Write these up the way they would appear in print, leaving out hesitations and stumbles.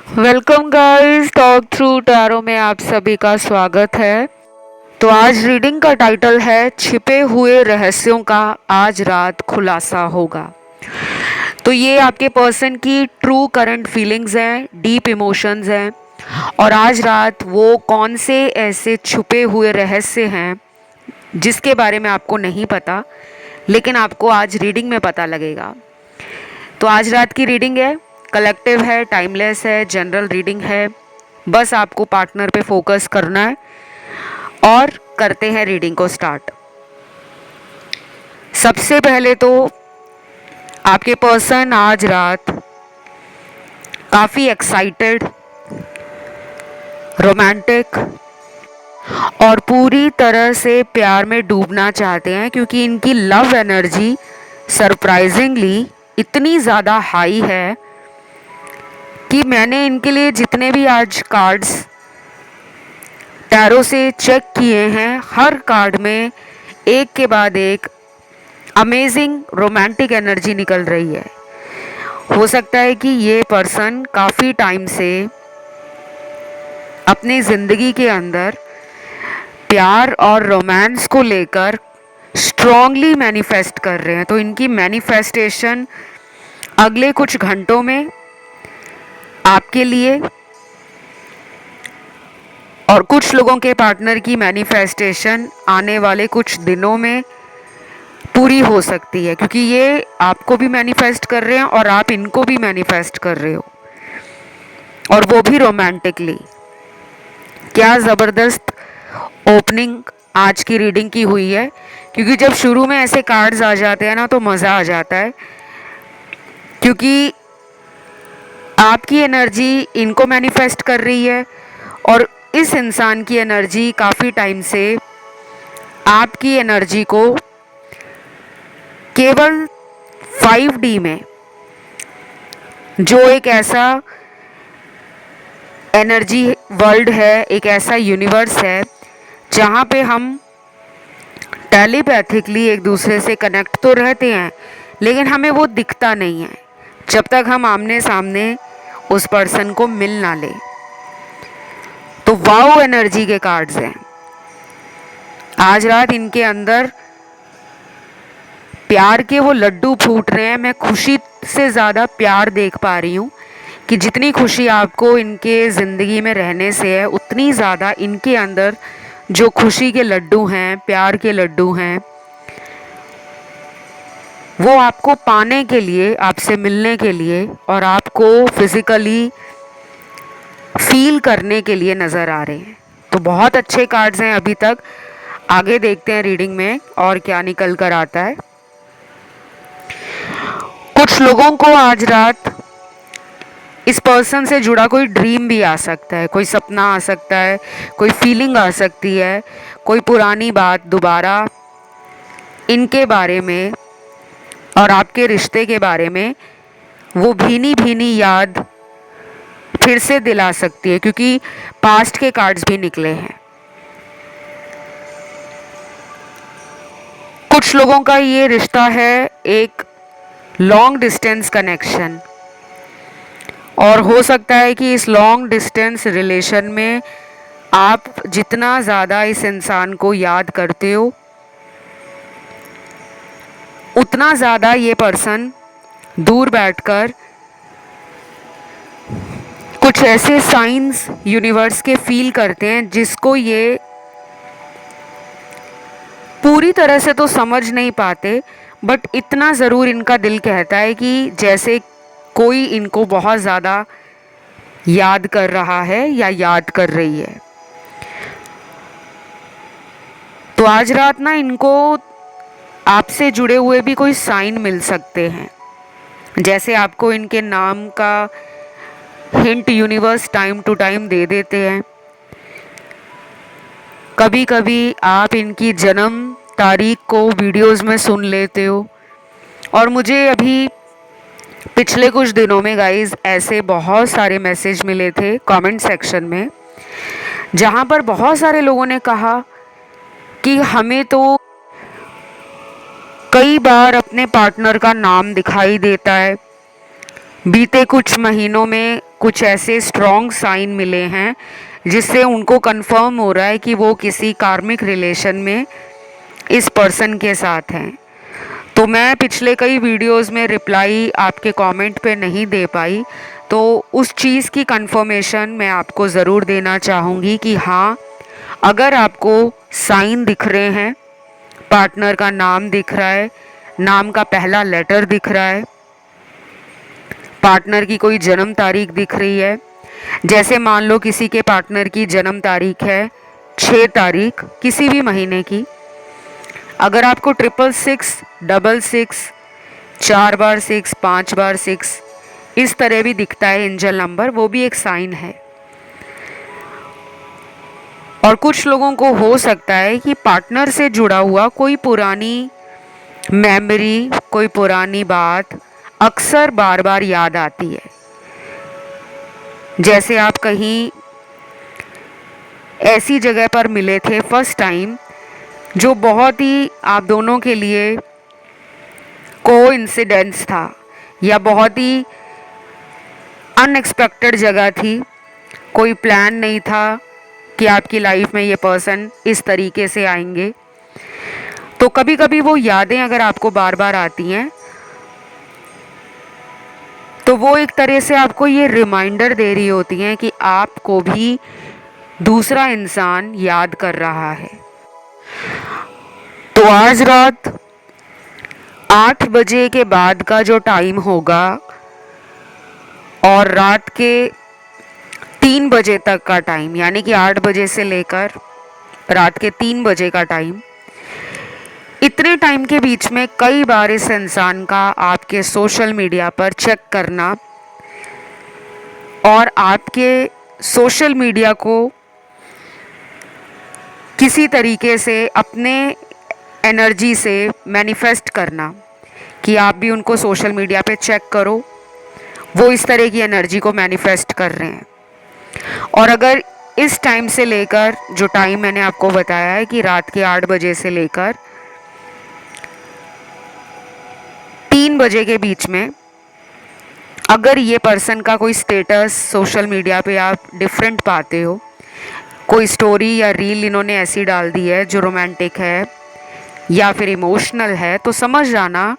Welcome guys, talk through tarot में आप सभी का स्वागत है। तो आज रीडिंग का टाइटल है छिपे हुए रहस्यों का आज रात खुलासा होगा। तो ये आपके पर्सन की ट्रू करंट फीलिंग्स हैं, डीप इमोशंस हैं और आज रात वो कौन से ऐसे छुपे हुए रहस्य हैं जिसके बारे में आपको नहीं पता, लेकिन आपको आज रीडिंग में पता लगेगा। तो आज रात की रीडिंग है, कलेक्टिव है, टाइमलेस है, जनरल रीडिंग है। बस आपको पार्टनर पे फोकस करना है और करते हैं रीडिंग को स्टार्ट। सबसे पहले तो आपके पर्सन आज रात काफ़ी एक्साइटेड, रोमांटिक और पूरी तरह से प्यार में डूबना चाहते हैं, क्योंकि इनकी लव एनर्जी सरप्राइजिंगली इतनी ज़्यादा हाई है कि मैंने इनके लिए जितने भी आज कार्ड्स टैरो से चेक किए हैं, हर कार्ड में एक के बाद एक अमेजिंग रोमांटिक एनर्जी निकल रही है। हो सकता है कि ये पर्सन काफ़ी टाइम से अपनी ज़िंदगी के अंदर प्यार और रोमांस को लेकर स्ट्रॉन्गली मैनिफेस्ट कर रहे हैं। तो इनकी मैनिफेस्टेशन अगले कुछ घंटों में आपके लिए और कुछ लोगों के पार्टनर की मैनिफेस्टेशन आने वाले कुछ दिनों में पूरी हो सकती है, क्योंकि ये आपको भी मैनिफेस्ट कर रहे हैं और आप इनको भी मैनिफेस्ट कर रहे हो, और वो भी रोमांटिकली। क्या ज़बरदस्त ओपनिंग आज की रीडिंग की हुई है, क्योंकि जब शुरू में ऐसे कार्ड्स आ जाते हैं ना तो मज़ा आ जाता है, क्योंकि आपकी एनर्जी इनको मैनिफेस्ट कर रही है और इस इंसान की एनर्जी काफ़ी टाइम से आपकी एनर्जी को केवल 5D में, जो एक ऐसा एनर्जी वर्ल्ड है, एक ऐसा यूनिवर्स है जहाँ पे हम टेलीपैथिकली एक दूसरे से कनेक्ट तो रहते हैं, लेकिन हमें वो दिखता नहीं है जब तक हम आमने सामने उस पर्सन को मिल ना ले। तो वाओ एनर्जी के कार्ड्स हैं आज रात। इनके अंदर प्यार के वो लड्डू फूट रहे हैं। मैं खुशी से ज़्यादा प्यार देख पा रही हूँ कि जितनी खुशी आपको इनके ज़िंदगी में रहने से है, उतनी ज़्यादा इनके अंदर जो खुशी के लड्डू हैं, प्यार के लड्डू हैं, वो आपको पाने के लिए, आपसे मिलने के लिए और आपको फिज़िकली फील करने के लिए नज़र आ रहे हैं। तो बहुत अच्छे कार्ड्स हैं अभी तक। आगे देखते हैं रीडिंग में और क्या निकल कर आता है। कुछ लोगों को आज रात इस पर्सन से जुड़ा कोई ड्रीम भी आ सकता है, कोई सपना आ सकता है, कोई फीलिंग आ सकती है, कोई पुरानी बात दोबारा इनके बारे में और आपके रिश्ते के बारे में वो भीनी भीनी याद फिर से दिला सकती है, क्योंकि पास्ट के कार्ड्स भी निकले हैं। कुछ लोगों का ये रिश्ता है एक लॉन्ग डिस्टेंस कनेक्शन, और हो सकता है कि इस लॉन्ग डिस्टेंस रिलेशन में आप जितना ज़्यादा इस इंसान को याद करते हो, उतना ज़्यादा ये पर्सन दूर बैठकर कुछ ऐसे साइंस यूनिवर्स के फील करते हैं जिसको ये पूरी तरह से तो समझ नहीं पाते, बट इतना ज़रूर इनका दिल कहता है कि जैसे कोई इनको बहुत ज़्यादा याद कर रहा है या याद कर रही है। तो आज रात ना इनको आपसे जुड़े हुए भी कोई साइन मिल सकते हैं, जैसे आपको इनके नाम का hint universe time to time दे देते हैं। कभी कभी आप इनकी जन्म तारीख को वीडियोस में सुन लेते हो, और मुझे अभी पिछले कुछ दिनों में गाइस ऐसे बहुत सारे मैसेज मिले थे कमेंट सेक्शन में, जहाँ पर बहुत सारे लोगों ने कहा कि हमें तो कई बार अपने पार्टनर का नाम दिखाई देता है, बीते कुछ महीनों में कुछ ऐसे स्ट्रॉन्ग साइन मिले हैं जिससे उनको कंफर्म हो रहा है कि वो किसी कार्मिक रिलेशन में इस पर्सन के साथ हैं। तो मैं पिछले कई वीडियोस में रिप्लाई आपके कमेंट पे नहीं दे पाई, तो उस चीज़ की कंफर्मेशन मैं आपको ज़रूर देना चाहूँगी कि हाँ, अगर आपको साइन दिख रहे हैं, पार्टनर का नाम दिख रहा है, नाम का पहला लेटर दिख रहा है, पार्टनर की कोई जन्म तारीख दिख रही है, जैसे मान लो किसी के पार्टनर की जन्म तारीख है 6 तारीख किसी भी महीने की, अगर आपको 666, 66, 4 बार 6, 5 बार 6 इस तरह भी दिखता है एंजल नंबर, वो भी एक साइन है। और कुछ लोगों को हो सकता है कि पार्टनर से जुड़ा हुआ कोई पुरानी मेमोरी, कोई पुरानी बात अक्सर बार बार याद आती है। जैसे आप कहीं ऐसी जगह पर मिले थे फर्स्ट टाइम जो बहुत ही आप दोनों के लिए कोइंसिडेंस था या बहुत ही अनएक्सपेक्टेड जगह थी, कोई प्लान नहीं था कि आपकी लाइफ में ये पर्सन इस तरीके से आएंगे। तो कभी कभी वो यादें अगर आपको बार बार आती हैं तो वो एक तरह से आपको ये रिमाइंडर दे रही होती हैं कि आपको भी दूसरा इंसान याद कर रहा है। तो आज रात 8 बजे के बाद का जो टाइम होगा और रात के 3 बजे तक का टाइम, यानी कि 8 बजे से लेकर रात के 3 बजे का टाइम, इतने टाइम के बीच में कई बार इस इंसान का आपके सोशल मीडिया पर चेक करना और आपके सोशल मीडिया को किसी तरीके से अपने एनर्जी से मैनिफेस्ट करना कि आप भी उनको सोशल मीडिया पे चेक करो, वो इस तरह की एनर्जी को मैनिफेस्ट कर रहे हैं। और अगर इस टाइम से लेकर, जो टाइम मैंने आपको बताया है कि रात के 8 बजे से लेकर 3 बजे के बीच में, अगर ये पर्सन का कोई स्टेटस सोशल मीडिया पे आप डिफरेंट पाते हो, कोई स्टोरी या रील इन्होंने ऐसी डाल दी है जो रोमांटिक है या फिर इमोशनल है, तो समझ जाना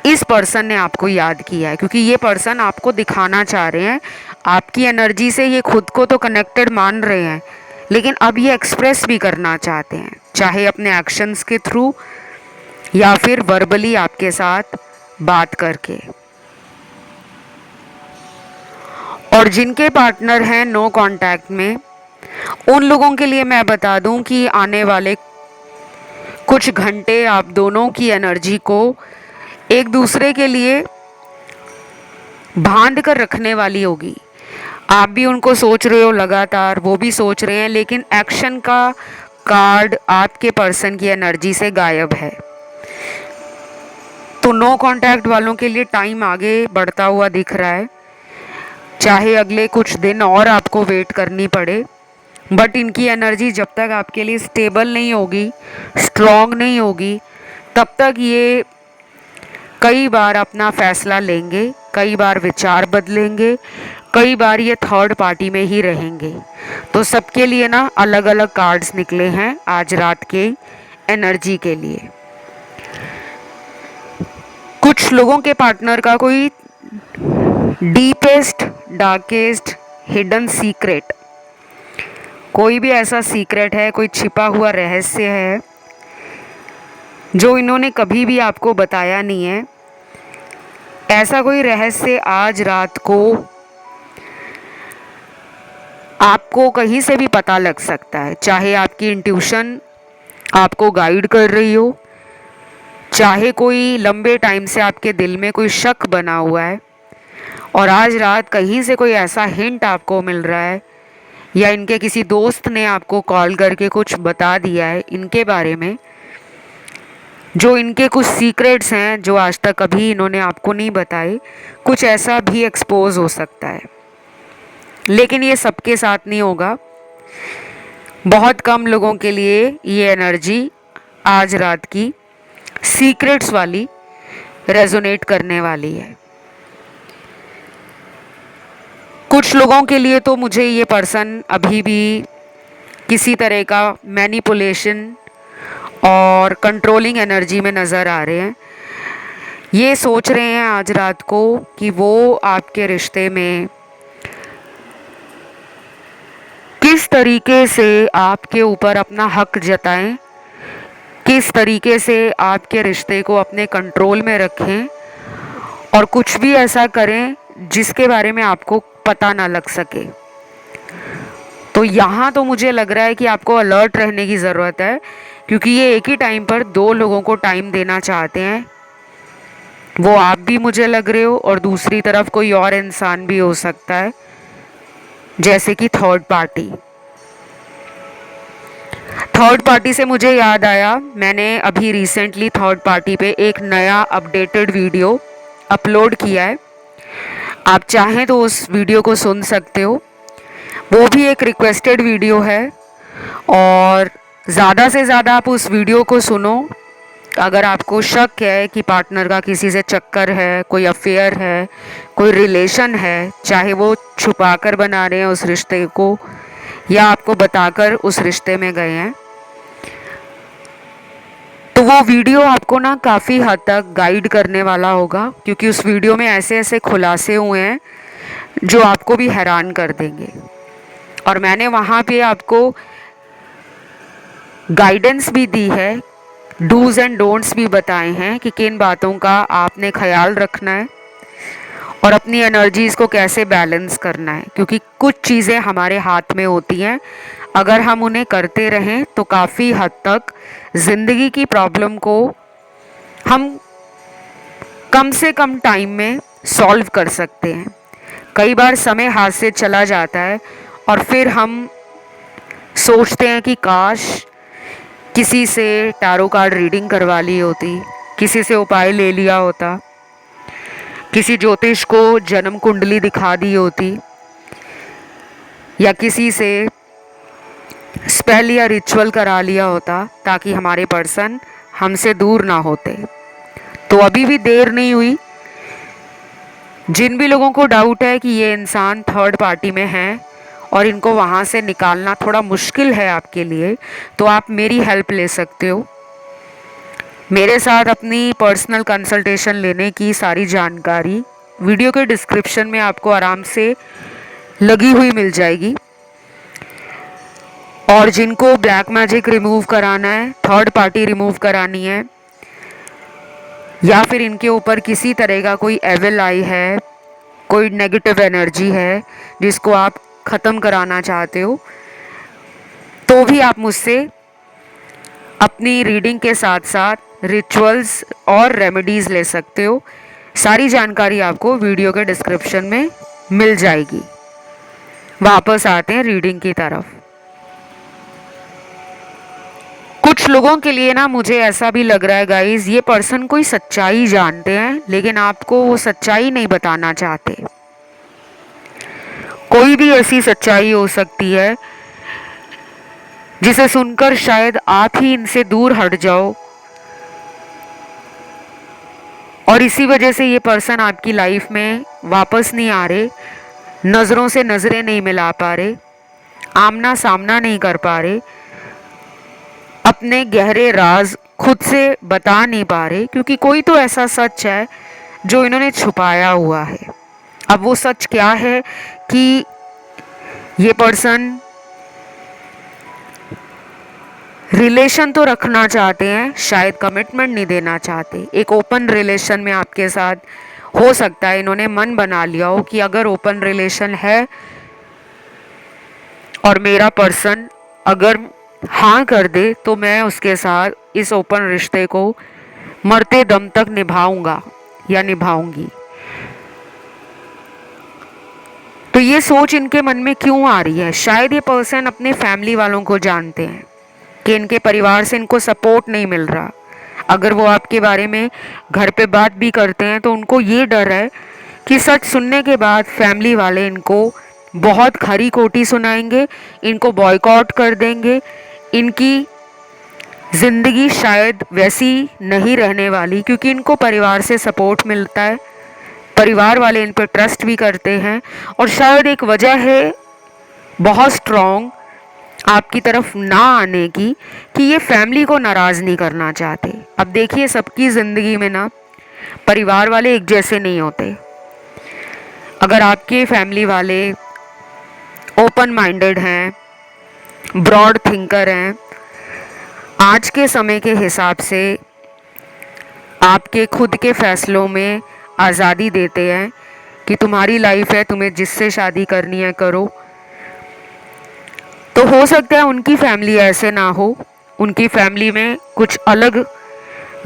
इस पर्सन ने आपको याद किया है, क्योंकि ये पर्सन आपको दिखाना चाह रहे हैं, आपकी एनर्जी से ये खुद को तो कनेक्टेड मान रहे हैं, लेकिन अब ये एक्सप्रेस भी करना चाहते हैं, चाहे अपने एक्शंस के थ्रू या फिर वर्बली आपके साथ बात करके। और जिनके पार्टनर हैं नो कांटेक्ट में, उन लोगों के लिए मैं बता दूं कि आने वाले कुछ घंटे आप दोनों की एनर्जी को एक दूसरे के लिए बांध कर रखने वाली होगी। आप भी उनको सोच रहे हो लगातार, वो भी सोच रहे हैं, लेकिन एक्शन का कार्ड आपके पर्सन की एनर्जी से गायब है। तो नो कांटेक्ट वालों के लिए टाइम आगे बढ़ता हुआ दिख रहा है, चाहे अगले कुछ दिन और आपको वेट करनी पड़े, बट इनकी एनर्जी जब तक आपके लिए स्टेबल नहीं होगी, स्ट्रॉन्ग नहीं होगी, तब तक ये कई बार अपना फैसला लेंगे, कई बार विचार बदलेंगे, कई बार ये थर्ड पार्टी में ही रहेंगे। तो सबके लिए ना अलग अलग कार्ड्स निकले हैं आज रात के एनर्जी के लिए। कुछ लोगों के पार्टनर का कोई डीपेस्ट, डार्केस्ट, हिडन सीक्रेट, कोई भी ऐसा सीक्रेट है, कोई छिपा हुआ रहस्य है जो इन्होंने कभी भी आपको बताया नहीं है। ऐसा कोई रहस्य आज रात को आपको कहीं से भी पता लग सकता है, चाहे आपकी इंट्यूशन आपको गाइड कर रही हो, चाहे कोई लंबे टाइम से आपके दिल में कोई शक बना हुआ है और आज रात कहीं से कोई ऐसा हिंट आपको मिल रहा है या इनके किसी दोस्त ने आपको कॉल करके कुछ बता दिया है इनके बारे में, जो इनके कुछ सीक्रेट्स हैं जो आज तक कभी इन्होंने आपको नहीं बताए, कुछ ऐसा भी एक्सपोज हो सकता है। लेकिन ये सबके साथ नहीं होगा, बहुत कम लोगों के लिए ये एनर्जी आज रात की सीक्रेट्स वाली रेजोनेट करने वाली है। कुछ लोगों के लिए तो मुझे ये पर्सन अभी भी किसी तरह का मैनिपुलेशन और कंट्रोलिंग एनर्जी में नज़र आ रहे हैं। ये सोच रहे हैं आज रात को कि वो आपके रिश्ते में किस तरीके से आपके ऊपर अपना हक जताएं, किस तरीके से आपके रिश्ते को अपने कंट्रोल में रखें और कुछ भी ऐसा करें जिसके बारे में आपको पता ना लग सके। तो यहाँ तो मुझे लग रहा है कि आपको अलर्ट रहने की ज़रूरत है, क्योंकि ये एक ही टाइम पर दो लोगों को टाइम देना चाहते हैं। वो आप भी मुझे लग रहे हो और दूसरी तरफ कोई और इंसान भी हो सकता है, जैसे कि थर्ड पार्टी से मुझे याद आया, मैंने अभी रिसेंटली थर्ड पार्टी पे एक नया अपडेटेड वीडियो अपलोड किया है। आप चाहें तो उस वीडियो को सुन सकते हो। वो भी एक रिक्वेस्टेड वीडियो है और ज़्यादा से ज़्यादा आप उस वीडियो को सुनो। अगर आपको शक है कि पार्टनर का किसी से चक्कर है, कोई अफेयर है, कोई रिलेशन है, चाहे वो छुपा कर बना रहे हैं उस रिश्ते को या आपको बताकर उस रिश्ते में गए हैं, तो वो वीडियो आपको ना काफ़ी हद तक गाइड करने वाला होगा, क्योंकि उस वीडियो में ऐसे ऐसे खुलासे हुए हैं जो आपको भी हैरान कर देंगे। और मैंने वहाँ पे आपको गाइडेंस भी दी है, डूज एंड डोंट्स भी बताए हैं कि किन बातों का आपने ख्याल रखना है और अपनी एनर्जीज़ को कैसे बैलेंस करना है, क्योंकि कुछ चीज़ें हमारे हाथ में होती हैं। अगर हम उन्हें करते रहें तो काफ़ी हद तक ज़िंदगी की प्रॉब्लम को हम कम से कम टाइम में सॉल्व कर सकते हैं। कई बार समय हाथ से चला जाता है और फिर हम सोचते हैं कि काश किसी से टैरो कार्ड रीडिंग करवा ली होती, किसी से उपाय ले लिया होता, किसी ज्योतिष को जन्म कुंडली दिखा दी होती, या किसी से स्पेल या रिचुअल करा लिया होता, ताकि हमारे पर्सन हमसे दूर ना होते। तो अभी भी देर नहीं हुई। जिन भी लोगों को डाउट है कि ये इंसान थर्ड पार्टी में है और इनको वहाँ से निकालना थोड़ा मुश्किल है आपके लिए, तो आप मेरी हेल्प ले सकते हो। मेरे साथ अपनी पर्सनल कंसल्टेशन लेने की सारी जानकारी वीडियो के डिस्क्रिप्शन में आपको आराम से लगी हुई मिल जाएगी। और जिनको ब्लैक मैजिक रिमूव कराना है, थर्ड पार्टी रिमूव करानी है, या फिर इनके ऊपर किसी तरह का कोई एविल आई है, कोई नेगेटिव एनर्जी है जिसको आप ख़त्म कराना चाहते हो, तो भी आप मुझसे अपनी रीडिंग के साथ साथ रिचुअल्स और रेमेडीज़ ले सकते हो। सारी जानकारी आपको वीडियो के डिस्क्रिप्शन में मिल जाएगी। वापस आते हैं रीडिंग की तरफ। कुछ लोगों के लिए ना मुझे ऐसा भी लग रहा है गाइस, ये पर्सन कोई सच्चाई जानते हैं लेकिन आपको वो सच्चाई नहीं बताना चाहते। कोई भी ऐसी सच्चाई हो सकती है जिसे सुनकर शायद आप ही इनसे दूर हट जाओ, और इसी वजह से ये पर्सन आपकी लाइफ में वापस नहीं आ रहे, नज़रों से नज़रें नहीं मिला पा रहे, आमना सामना नहीं कर पा रहे, अपने गहरे राज खुद से बता नहीं पा रहे, क्योंकि कोई तो ऐसा सच है जो इन्होंने छुपाया हुआ है। अब वो सच क्या है कि ये पर्सन रिलेशन तो रखना चाहते हैं, शायद कमिटमेंट नहीं देना चाहते। एक ओपन रिलेशन में आपके साथ हो सकता है इन्होंने मन बना लिया हो कि अगर ओपन रिलेशन है और मेरा पर्सन अगर हाँ कर दे तो मैं उसके साथ इस ओपन रिश्ते को मरते दम तक निभाऊंगा या निभाऊंगी। तो ये सोच इनके मन में क्यों आ रही है? शायद ये पर्सन अपने फैमिली वालों को जानते हैं कि इनके परिवार से इनको सपोर्ट नहीं मिल रहा। अगर वो आपके बारे में घर पे बात भी करते हैं तो उनको ये डर है कि सच सुनने के बाद फैमिली वाले इनको बहुत खरी खोटी सुनाएंगे, इनको बॉयकॉट कर देंगे, इनकी ज़िंदगी शायद वैसी नहीं रहने वाली, क्योंकि इनको परिवार से सपोर्ट मिलता है, परिवार वाले इन पर ट्रस्ट भी करते हैं और शायद एक वजह है बहुत स्ट्रॉन्ग आपकी तरफ ना आने की कि ये फैमिली को नाराज़ नहीं करना चाहते। अब देखिए सबकी ज़िंदगी में ना परिवार वाले एक जैसे नहीं होते। अगर आपके फैमिली वाले ओपन माइंडेड हैं, ब्रॉड थिंकर हैं, आज के समय के हिसाब से आपके खुद के फैसलों में आज़ादी देते हैं कि तुम्हारी लाइफ है, तुम्हें जिससे शादी करनी है करो, तो हो सकता है उनकी फैमिली ऐसे ना हो, उनकी फैमिली में कुछ अलग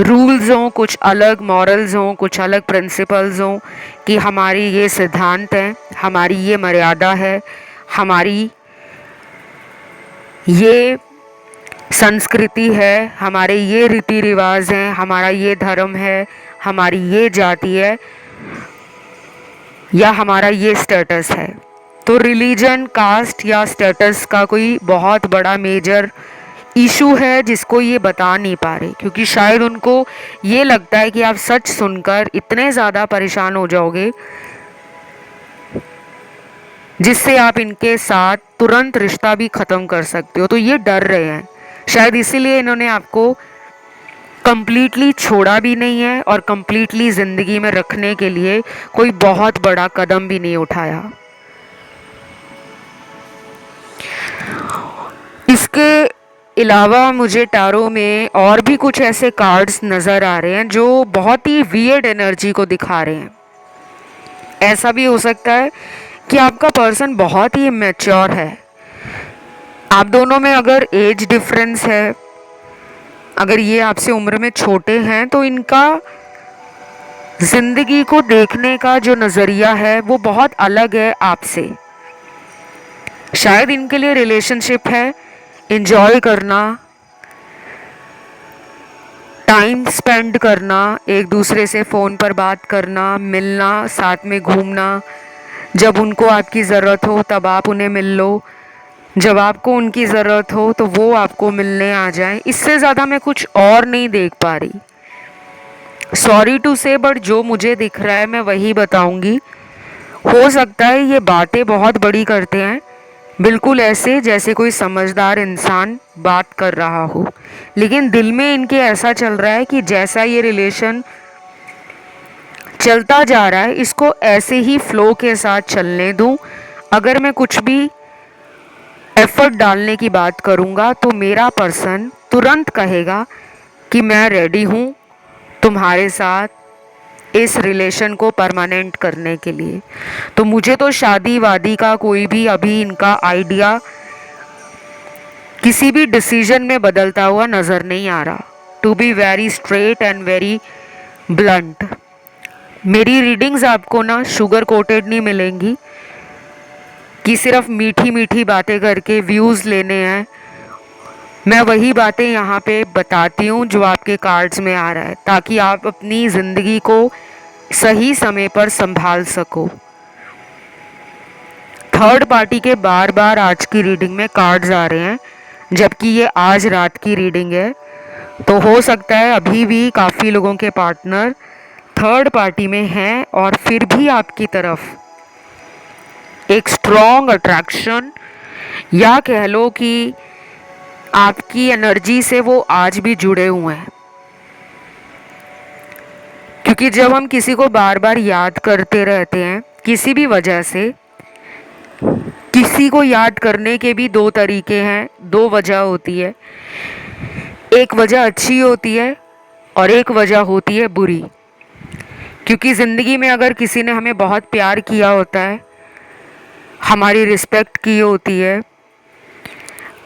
रूल्स हों, कुछ अलग मॉरल्स हों, कुछ अलग प्रिंसिपल्स हों कि हमारी ये सिद्धांत है, हमारी ये मर्यादा है, हमारी ये संस्कृति है, हमारे ये रीति रिवाज हैं, हमारा ये धर्म है, हमारी ये जाति है या हमारा ये स्टेटस है। तो रिलीजन, कास्ट या स्टेटस का कोई बहुत बड़ा मेजर इशू है जिसको ये बता नहीं पा रहे, क्योंकि शायद उनको ये लगता है कि आप सच सुनकर इतने ज़्यादा परेशान हो जाओगे जिससे आप इनके साथ तुरंत रिश्ता भी ख़त्म कर सकते हो। तो ये डर रहे हैं, शायद इसीलिए इन्होंने आपको कंप्लीटली छोड़ा भी नहीं है और कंप्लीटली ज़िंदगी में रखने के लिए कोई बहुत बड़ा कदम भी नहीं उठाया। इसके अलावा मुझे टारो में और भी कुछ ऐसे कार्ड्स नज़र आ रहे हैं जो बहुत ही वियर्ड एनर्जी को दिखा रहे हैं। ऐसा भी हो सकता है कि आपका पर्सन बहुत ही मैच्योर है, आप दोनों में अगर एज डिफरेंस है, अगर ये आपसे उम्र में छोटे हैं, तो इनका ज़िंदगी को देखने का जो नज़रिया है वो बहुत अलग है आपसे। शायद इनके लिए रिलेशनशिप है एंजॉय करना, टाइम स्पेंड करना, एक दूसरे से फ़ोन पर बात करना, मिलना, साथ में घूमना, जब उनको आपकी ज़रूरत हो तब आप उन्हें मिल लो, जब आपको उनकी ज़रूरत हो तो वो आपको मिलने आ जाए। इससे ज़्यादा मैं कुछ और नहीं देख पा रही। सॉरी टू से, बट जो मुझे दिख रहा है मैं वही बताऊंगी। हो सकता है ये बातें बहुत बड़ी करते हैं, बिल्कुल ऐसे जैसे कोई समझदार इंसान बात कर रहा हो, लेकिन दिल में इनके ऐसा चल रहा है कि जैसा ये रिलेशन चलता जा रहा है इसको ऐसे ही फ्लो के साथ चलने दूं। अगर मैं कुछ भी एफर्ट डालने की बात करूंगा तो मेरा पर्सन तुरंत कहेगा कि मैं रेडी हूं तुम्हारे साथ इस रिलेशन को परमानेंट करने के लिए। तो मुझे तो शादी वादी का कोई भी अभी इनका आइडिया किसी भी डिसीजन में बदलता हुआ नज़र नहीं आ रहा। To be very straight and very blunt, मेरी रीडिंग्स आपको ना शुगर कोटेड नहीं मिलेंगी कि सिर्फ मीठी मीठी बातें करके व्यूज़ लेने हैं। मैं वही बातें यहाँ पे बताती हूँ जो आपके कार्ड्स में आ रहा है, ताकि आप अपनी ज़िंदगी को सही समय पर संभाल सको। थर्ड पार्टी के बार बार आज की रीडिंग में कार्ड्स आ रहे हैं, जबकि ये आज रात की रीडिंग है। तो हो सकता है अभी भी काफ़ी लोगों के पार्टनर थर्ड पार्टी में हैं और फिर भी आपकी तरफ एक स्ट्रॉन्ग अट्रैक्शन, या कह लो कि आपकी एनर्जी से वो आज भी जुड़े हुए हैं। क्योंकि जब हम किसी को बार बार याद करते रहते हैं किसी भी वजह से, किसी को याद करने के भी दो तरीके हैं, दो वजह होती है। एक वजह अच्छी होती है और एक वजह होती है बुरी। क्योंकि ज़िंदगी में अगर किसी ने हमें बहुत प्यार किया होता है, हमारी रिस्पेक्ट की होती है,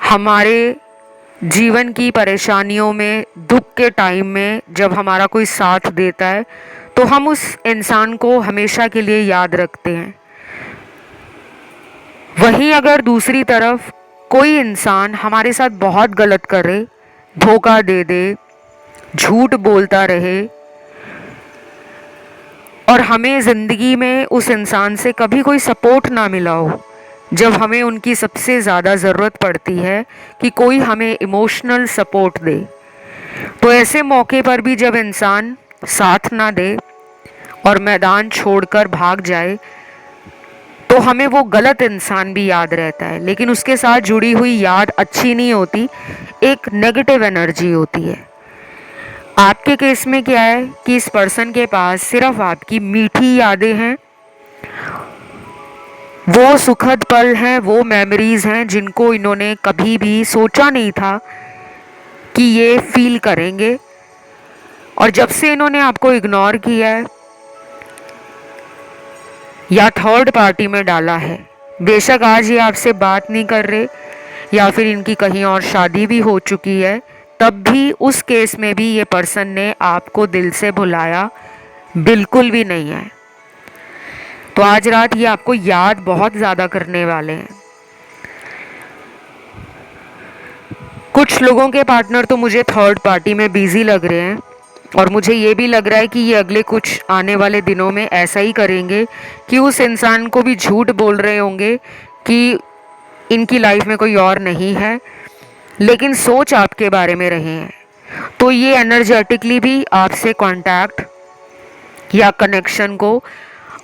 हमारे जीवन की परेशानियों में, दुख के टाइम में जब हमारा कोई साथ देता है, तो हम उस इंसान को हमेशा के लिए याद रखते हैं। वहीं अगर दूसरी तरफ कोई इंसान हमारे साथ बहुत गलत करे, धोखा दे दे, झूठ बोलता रहे और हमें ज़िंदगी में उस इंसान से कभी कोई सपोर्ट ना मिला हो, जब हमें उनकी सबसे ज़्यादा ज़रूरत पड़ती है कि कोई हमें इमोशनल सपोर्ट दे, तो ऐसे मौके पर भी जब इंसान साथ ना दे और मैदान छोड़कर भाग जाए तो हमें वो गलत इंसान भी याद रहता है, लेकिन उसके साथ जुड़ी हुई याद अच्छी नहीं होती, एक नेगेटिव एनर्जी होती है। आपके केस में क्या है कि इस पर्सन के पास सिर्फ आपकी मीठी यादें हैं, वो सुखद पल हैं, वो मेमोरीज हैं जिनको इन्होंने कभी भी सोचा नहीं था कि ये फील करेंगे। और जब से इन्होंने आपको इग्नोर किया है या थर्ड पार्टी में डाला है, बेशक आज ये आपसे बात नहीं कर रहे या फिर इनकी कहीं और शादी भी हो चुकी है, तब भी उस केस में भी ये पर्सन ने आपको दिल से भुलाया बिल्कुल भी नहीं है। तो आज रात ये आपको याद बहुत ज़्यादा करने वाले हैं। कुछ लोगों के पार्टनर तो मुझे थर्ड पार्टी में बिजी लग रहे हैं और मुझे ये भी लग रहा है कि ये अगले कुछ आने वाले दिनों में ऐसा ही करेंगे कि उस इंसान को भी झूठ बोल रहे होंगे कि इनकी लाइफ में कोई और नहीं है, लेकिन सोच आपके बारे में रहे हैं। तो ये एनर्जेटिकली भी आपसे कांटेक्ट या कनेक्शन को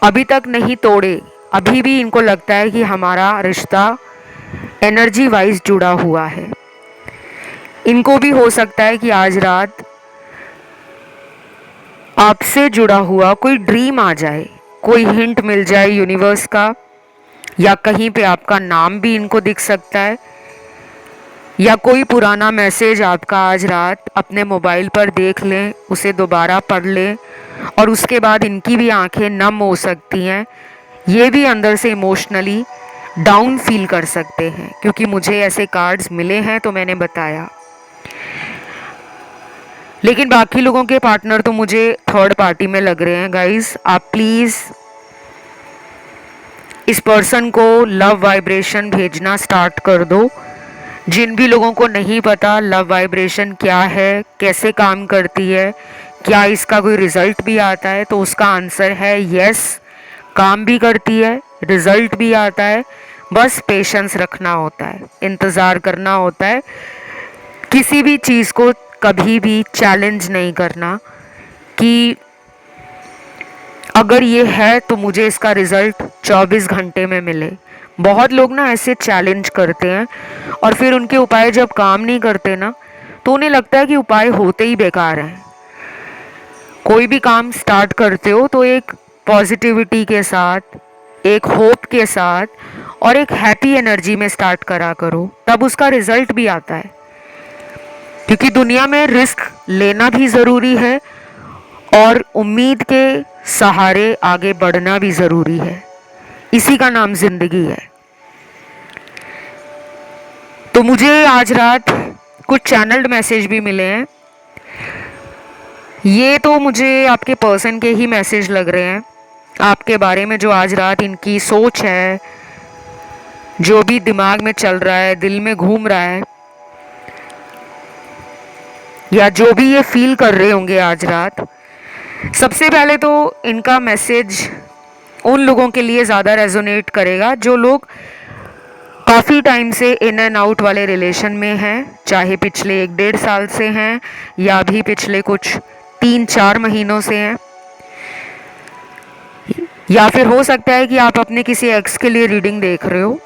अभी तक नहीं तोड़े, अभी भी इनको लगता है कि हमारा रिश्ता एनर्जी वाइज जुड़ा हुआ है। इनको भी हो सकता है कि आज रात आपसे जुड़ा हुआ कोई ड्रीम आ जाए, कोई हिंट मिल जाए यूनिवर्स का, या कहीं पे आपका नाम भी इनको दिख सकता है, या कोई पुराना मैसेज आपका आज रात अपने मोबाइल पर देख लें, उसे दोबारा पढ़ लें और उसके बाद इनकी भी आंखें नम हो सकती हैं। ये भी अंदर से इमोशनली डाउन फील कर सकते हैं, क्योंकि मुझे ऐसे कार्ड्स मिले हैं तो मैंने बताया। लेकिन बाकी लोगों के पार्टनर तो मुझे थर्ड पार्टी में लग रहे हैं। गाइस, आप प्लीज़ इस पर्सन को लव वाइब्रेशन भेजना स्टार्ट कर दो। जिन भी लोगों को नहीं पता लव वाइब्रेशन क्या है, कैसे काम करती है, क्या इसका कोई रिजल्ट भी आता है, तो उसका आंसर है यस, काम भी करती है, रिजल्ट भी आता है। बस पेशेंस रखना होता है, इंतज़ार करना होता है। किसी भी चीज़ को कभी भी चैलेंज नहीं करना कि अगर ये है तो मुझे इसका रिज़ल्ट 24 घंटे में मिले। बहुत लोग ना ऐसे चैलेंज करते हैं और फिर उनके उपाय जब काम नहीं करते ना, तो उन्हें लगता है कि उपाय होते ही बेकार हैं। कोई भी काम स्टार्ट करते हो तो एक पॉजिटिविटी के साथ, एक होप के साथ और एक हैप्पी एनर्जी में स्टार्ट करा करो, तब उसका रिजल्ट भी आता है। क्योंकि दुनिया में रिस्क लेना भी ज़रूरी है और उम्मीद के सहारे आगे बढ़ना भी ज़रूरी है। इसी का नाम ज़िंदगी है। तो मुझे आज रात कुछ चैनल्ड मैसेज भी मिले हैं। ये तो मुझे आपके पर्सन के ही मैसेज लग रहे हैं, आपके बारे में जो आज रात इनकी सोच है, जो भी दिमाग में चल रहा है, दिल में घूम रहा है, या जो भी ये फील कर रहे होंगे आज रात। सबसे पहले तो इनका मैसेज उन लोगों के लिए ज़्यादा रेजोनेट करेगा जो लोग काफ़ी टाइम से इन एंड आउट वाले रिलेशन में हैं, चाहे पिछले 1-1.5 साल से हैं या भी पिछले कुछ 3-4 महीनों से हैं, या फिर हो सकता है कि आप अपने किसी एक्स के लिए रीडिंग देख रहे हो।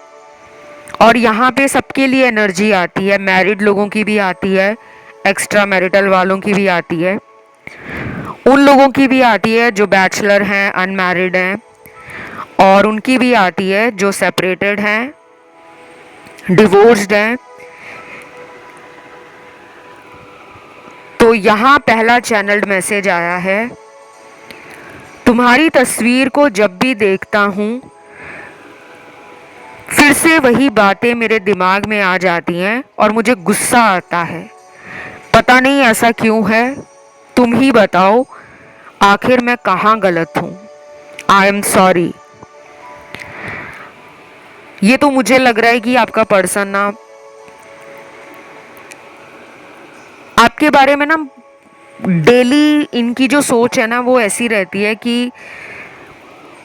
और यहाँ पे सबके लिए एनर्जी आती है, मैरिड लोगों की भी आती है, एक्स्ट्रा मैरिटल वालों की भी आती है, उन लोगों की भी आती है जो बैचलर हैं, अनमैरिड हैं, और उनकी भी आती है जो सेपरेटेड हैं, डिवोर्स्ड हैं। तो यहाँ पहला चैनल्ड मैसेज आया है, तुम्हारी तस्वीर को जब भी देखता हूँ फिर से वही बातें मेरे दिमाग में आ जाती हैं और मुझे गुस्सा आता है। पता नहीं ऐसा क्यों है, तुम ही बताओ आखिर मैं कहाँ गलत हूँ। I am sorry. ये तो मुझे लग रहा है कि आपका पर्सन ना आपके बारे में ना डेली इनकी जो सोच है ना वो ऐसी रहती है कि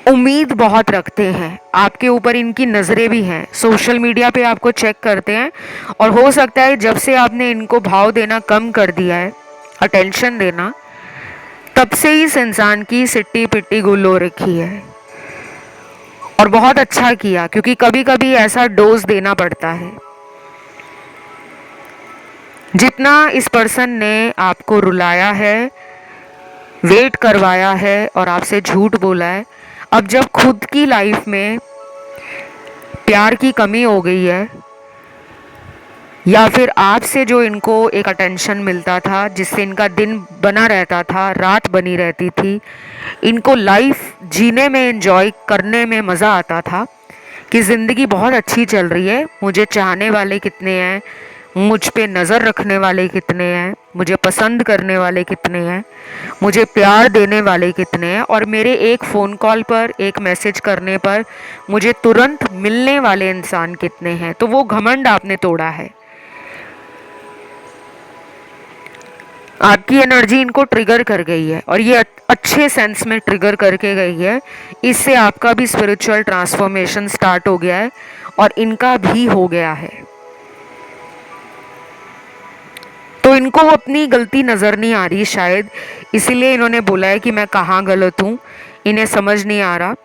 उम्मीद बहुत रखते हैं आपके ऊपर, इनकी नज़रें भी हैं, सोशल मीडिया पे आपको चेक करते हैं। और हो सकता है जब से आपने इनको भाव देना कम कर दिया है, अटेंशन देना, तब से ही इस इंसान की सिट्टी पिट्टी गुल हो रखी है। और बहुत अच्छा किया, क्योंकि कभी कभी ऐसा डोज देना पड़ता है। जितना इस पर्सन ने आपको रुलाया है, वेट करवाया है और आपसे झूठ बोला है, अब जब खुद की लाइफ में प्यार की कमी हो गई है, या फिर आपसे जो इनको एक अटेंशन मिलता था, जिससे इनका दिन बना रहता था, रात बनी रहती थी, इनको लाइफ जीने में, एंजॉय करने में मज़ा आता था कि ज़िंदगी बहुत अच्छी चल रही है, मुझे चाहने वाले कितने हैं, मुझ पे नज़र रखने वाले कितने हैं, मुझे पसंद करने वाले कितने हैं, मुझे प्यार देने वाले कितने हैं, और मेरे एक फ़ोन कॉल पर, एक मैसेज करने पर मुझे तुरंत मिलने वाले इंसान कितने हैं। तो वो घमंड आपने तोड़ा है। आपकी एनर्जी इनको ट्रिगर कर गई है, और ये अच्छे सेंस में ट्रिगर करके गई है। इससे आपका भी स्पिरिचुअल ट्रांसफॉर्मेशन स्टार्ट हो गया है और इनका भी हो गया है। तो इनको अपनी गलती नज़र नहीं आ रही शायद, इसीलिए इन्होंने बोला है कि मैं कहाँ गलत हूँ, इन्हें समझ नहीं आ रहा।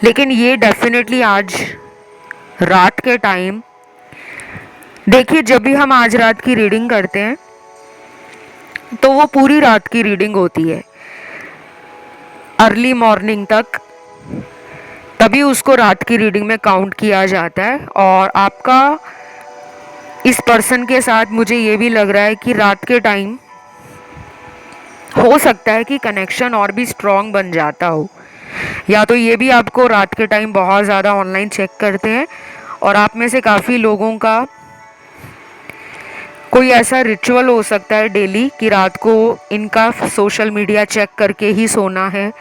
लेकिन ये डेफिनेटली आज रात के टाइम, देखिए जब भी हम आज रात की रीडिंग करते हैं तो वो पूरी रात की रीडिंग होती है, अर्ली मॉर्निंग तक, तभी उसको रात की रीडिंग में काउंट किया जाता है। और आपका इस पर्सन के साथ मुझे ये भी लग रहा है कि रात के टाइम हो सकता है कि कनेक्शन और भी स्ट्रॉन्ग बन जाता हो, या तो ये भी आपको रात के टाइम बहुत ज़्यादा ऑनलाइन चेक करते हैं, और आप में से काफ़ी लोगों का कोई ऐसा रिचुअल हो सकता है डेली कि रात को इनका सोशल मीडिया चेक करके ही सोना है।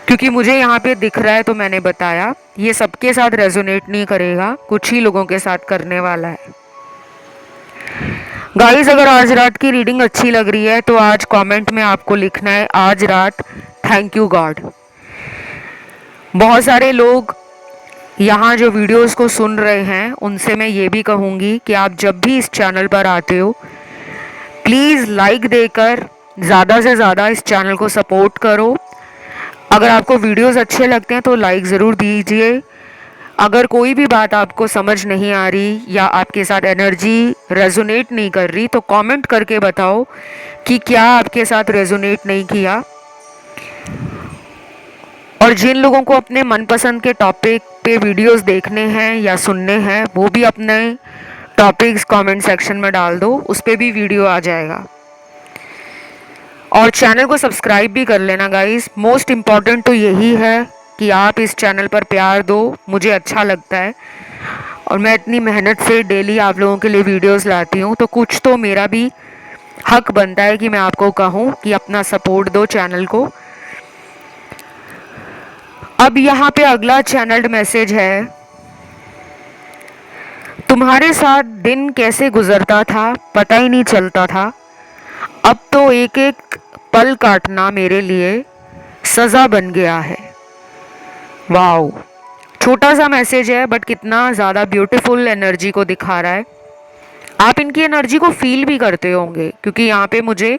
क्योंकि मुझे यहाँ पे दिख रहा है, तो मैंने बताया ये सबके साथ रेजोनेट नहीं करेगा, कुछ ही लोगों के साथ करने वाला है। गाइस, अगर आज रात की रीडिंग अच्छी लग रही है तो आज कमेंट में आपको लिखना है आज रात थैंक यू गॉड। बहुत सारे लोग यहाँ जो वीडियोस को सुन रहे हैं उनसे मैं ये भी कहूँगी कि आप जब भी इस चैनल पर आते हो, प्लीज़ लाइक देकर ज़्यादा से ज़्यादा इस चैनल को सपोर्ट करो। अगर आपको वीडियोस अच्छे लगते हैं तो लाइक ज़रूर दीजिए। अगर कोई भी बात आपको समझ नहीं आ रही या आपके साथ एनर्जी रेजोनेट नहीं कर रही तो कमेंट करके बताओ कि क्या आपके साथ रेजोनेट नहीं किया। और जिन लोगों को अपने मनपसंद के टॉपिक पे वीडियोस देखने हैं या सुनने हैं, वो भी अपने टॉपिक्स कमेंट सेक्शन में डाल दो, उस पर भी वीडियो आ जाएगा। और चैनल को सब्सक्राइब भी कर लेना गाइस। मोस्ट इम्पॉर्टेंट तो यही है कि आप इस चैनल पर प्यार दो, मुझे अच्छा लगता है और मैं इतनी मेहनत से डेली आप लोगों के लिए वीडियोस लाती हूँ, तो कुछ तो मेरा भी हक बनता है कि मैं आपको कहूँ कि अपना सपोर्ट दो चैनल को। अब यहाँ पे अगला चैनल्ड मैसेज है, तुम्हारे साथ दिन कैसे गुजरता था पता ही नहीं चलता था, अब तो एक एक पल काटना मेरे लिए सज़ा बन गया है। वाओ, छोटा सा मैसेज है बट कितना ज़्यादा ब्यूटीफुल एनर्जी को दिखा रहा है। आप इनकी एनर्जी को फील भी करते होंगे क्योंकि यहाँ पे मुझे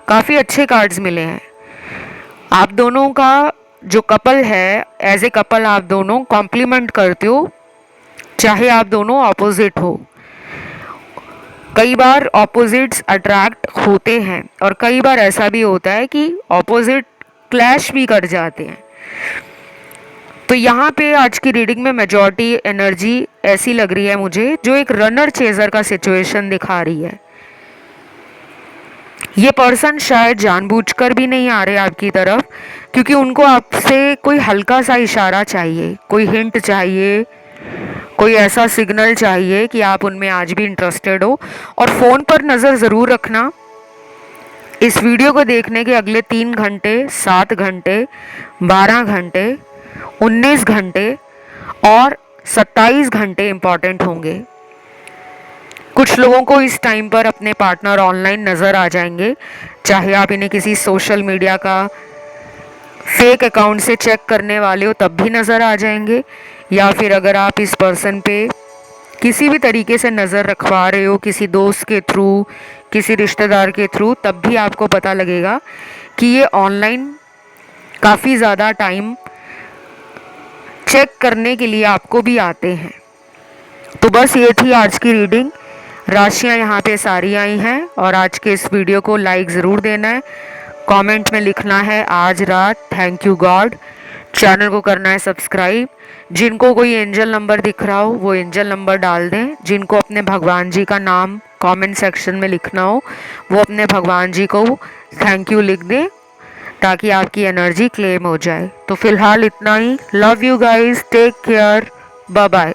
काफ़ी अच्छे कार्ड्स मिले हैं। आप दोनों का जो कपल है, एज ए कपल आप दोनों कॉम्प्लीमेंट करते हो, चाहे आप दोनों ऑपोजिट हो। कई बार ऑपोजिट्स अट्रैक्ट होते हैं और कई बार ऐसा भी होता है कि ऑपोजिट क्लैश भी कर जाते हैं। तो यहाँ पे आज की रीडिंग में मेजॉरिटी एनर्जी ऐसी लग रही है मुझे जो एक रनर चेजर का सिचुएशन दिखा रही है। ये पर्सन शायद जानबूझकर भी नहीं आ रहे आपकी तरफ, क्योंकि उनको आपसे कोई हल्का सा इशारा चाहिए, कोई हिंट चाहिए, कोई ऐसा सिग्नल चाहिए कि आप उनमें आज भी इंटरेस्टेड हो। और फ़ोन पर नज़र ज़रूर रखना। इस वीडियो को देखने के अगले 3 घंटे, 7 घंटे, 12 घंटे, 19 घंटे और 27 घंटे इम्पॉर्टेंट होंगे। कुछ लोगों को इस टाइम पर अपने पार्टनर ऑनलाइन नज़र आ जाएंगे, चाहे आप इन्हें किसी सोशल मीडिया का फेक अकाउंट से चेक करने वाले हो तब भी नज़र आ जाएंगे, या फिर अगर आप इस पर्सन पे किसी भी तरीके से नज़र रखवा रहे हो, किसी दोस्त के थ्रू, किसी रिश्तेदार के थ्रू, तब भी आपको पता लगेगा कि ये ऑनलाइन काफ़ी ज़्यादा टाइम चेक करने के लिए आपको भी आते हैं। तो बस ये थी आज की रीडिंग। राशियां यहाँ पे सारी आई हैं और आज के इस वीडियो को लाइक ज़रूर देना है, कमेंट में लिखना है आज रात, थैंक यू गॉड। चैनल को करना है सब्सक्राइब। जिनको कोई एंजल नंबर दिख रहा हो वो एंजल नंबर डाल दें। जिनको अपने भगवान जी का नाम कमेंट सेक्शन में लिखना हो वो अपने भगवान जी को थैंक यू लिख दें, ताकि आपकी एनर्जी क्लेम हो जाए। तो फिलहाल इतना ही। Love you guys, take care, bye bye.